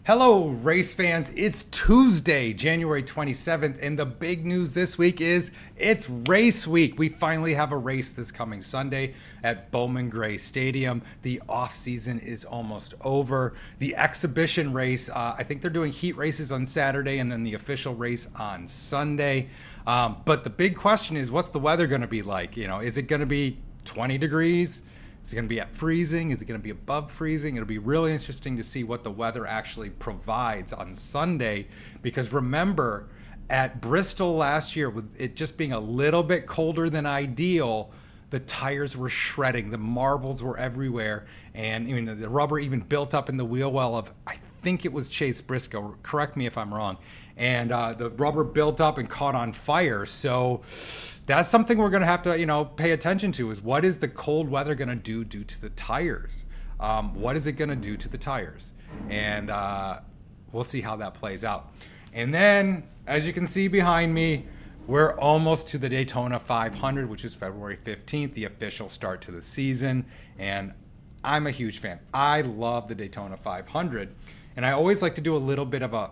Hello, race fans. It's Tuesday, January 27th, and the big news this week is it's race week. We finally have a race this coming Sunday at Bowman Gray Stadium. The off season is almost over. The exhibition race, I think they're doing heat races on Saturday and then the official race on Sunday. But the big question is, what's the weather going to be like? Is it going to be 20 degrees? Is it going to be at freezing? Is it going to be above freezing? It'll be really interesting to see what the weather actually provides on Sunday, because remember, at Bristol last year, with it just being a little bit colder than ideal, the tires were shredding, the marbles were everywhere, and the rubber even built up in the wheel well of, I think it was Chase Briscoe, correct me if I'm wrong, and the rubber built up and caught on fire. So that's something we're going to have to, pay attention to, is what is the cold weather going to do to the tires? What is it going to do to the tires? And we'll see how that plays out. And then, as you can see behind me, we're almost to the Daytona 500, which is February 15th, the official start to the season. And I'm a huge fan. I love the Daytona 500. And I always like to do a little bit of a,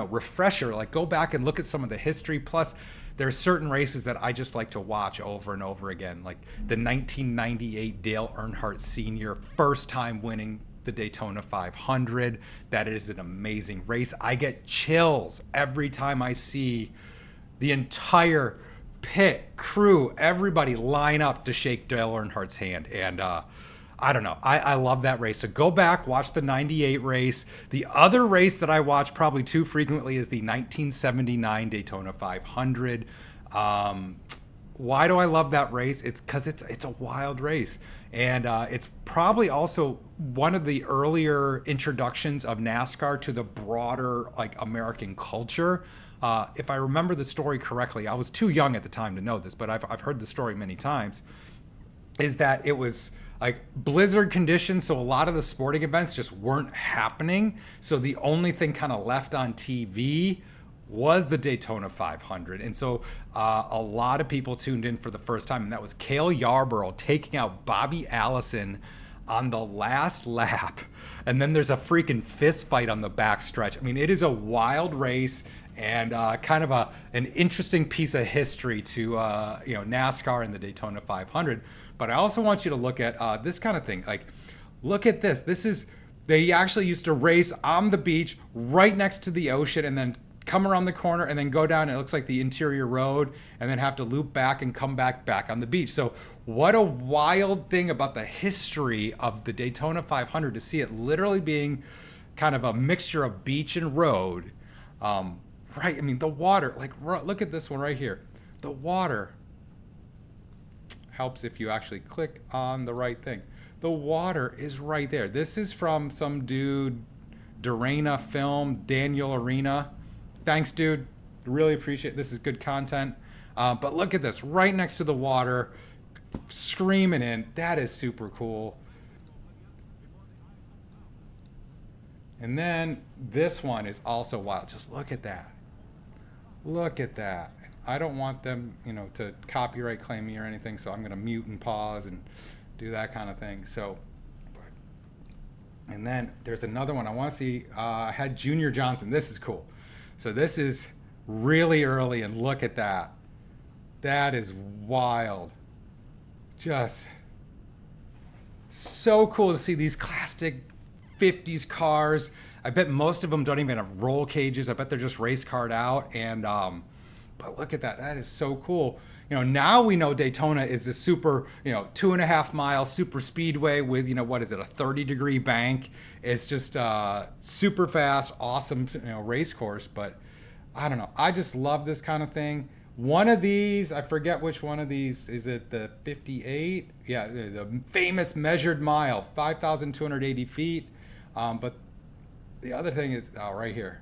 refresher, like go back and look at some of the history. Plus, there are certain races that I just like to watch over and over again, like the 1998 Dale Earnhardt Sr. first time winning the Daytona 500. That is an amazing race. I get chills every time I see the entire pit, crew, everybody line up to shake Dale Earnhardt's hand. And I don't know. I love that race. So go back, watch the 98 race. The other race that I watch probably too frequently is the 1979 Daytona 500. Why do I love that race? It's because it's a wild race. And it's probably also one of the earlier introductions of NASCAR to the broader American culture. If I remember the story correctly, I was too young at the time to know this, but I've heard the story many times, is that it was blizzard conditions, so a lot of the sporting events just weren't happening. So the only thing kind of left on TV was the Daytona 500. And so a lot of people tuned in for the first time, and that was Cale Yarborough taking out Bobby Allison on the last lap. And then there's a freaking fist fight on the back stretch. It is a wild race and kind of an interesting piece of history to NASCAR and the Daytona 500. But I also want you to look at this kind of thing. Look at this. They actually used to race on the beach right next to the ocean and then come around the corner and then go down. It looks like the interior road and then have to loop back and come back on the beach. So what a wild thing about the history of the Daytona 500 to see it literally being kind of a mixture of beach and road. Right. The water, look at this one right here. The water helps if you actually click on the right thing. The water is right there. This is from some dude, Durana Film, Daniel Arena. Thanks, dude. Really appreciate it. This is good content. But look at this, right next to the water, screaming in. That is super cool. And then this one is also wild. Just look at that. Look at that. I don't want them, to copyright claim me or anything, so I'm going to mute and pause and do that kind of thing. So, and then there's another one I want to see. I had Junior Johnson. This is cool. So this is really early, and look at that. That is wild. Just so cool to see these classic 50s cars. I bet most of them don't even have roll cages. I bet they're just race car'd out. And but look at that. That is so cool. Now we know Daytona is this super, 2.5 mile super speedway with, what is it, a 30-degree bank. It's just super fast, awesome, race course. But I don't know. I just love this kind of thing. One of these, I forget which one of these, is it the 58? Yeah, the famous measured mile, 5,280 feet. But the other thing is, right here.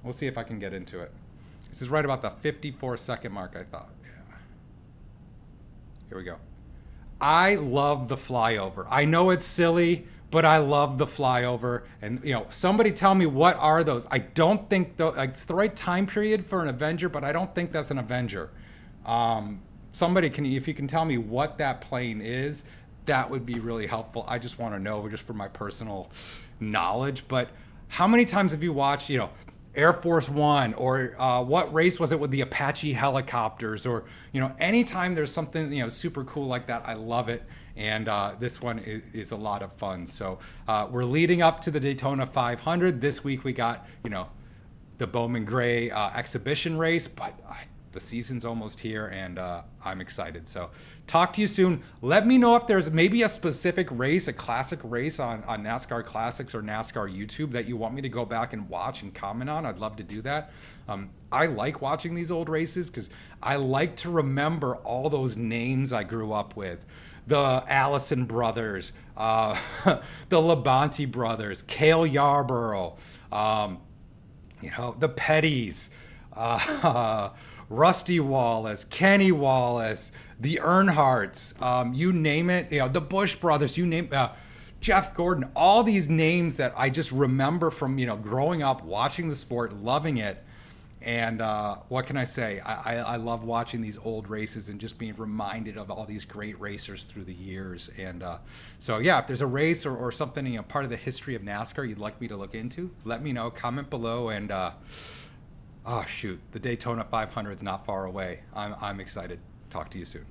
We'll see if I can get into it. This is right about the 54-second mark, I thought. Yeah. Here we go. I love the flyover. I know it's silly, but I love the flyover. And, somebody tell me, what are those? I don't think it's the right time period for an Avenger, but I don't think that's an Avenger. Somebody if you can tell me what that plane is, that would be really helpful. I just want to know, just for my personal knowledge. But how many times have you watched, Air Force One, or what race was it with the Apache helicopters, or anytime there's something super cool like that, I love it. And this one is a lot of fun. So we're leading up to the Daytona 500. This week we got the Bowman Gray exhibition race, but the season's almost here, and I'm excited. So talk to you soon. Let me know if there's maybe a specific race, a classic race on NASCAR Classics or NASCAR YouTube that you want me to go back and watch and comment on. I'd love to do that. I like watching these old races because I like to remember all those names I grew up with. The Allison brothers, the Labonte brothers, Cale Yarborough, the Pettys, Rusty Wallace, Kenny Wallace, the Earnhardts, you name it, the Bush brothers, you name Jeff Gordon, all these names that I just remember from, growing up, watching the sport, loving it. And what can I say? I love watching these old races and just being reminded of all these great racers through the years. And so, yeah, if there's a race or something, part of the history of NASCAR you'd like me to look into, let me know. Comment below. And, oh, shoot, the Daytona 500 is not far away. I'm excited. Talk to you soon.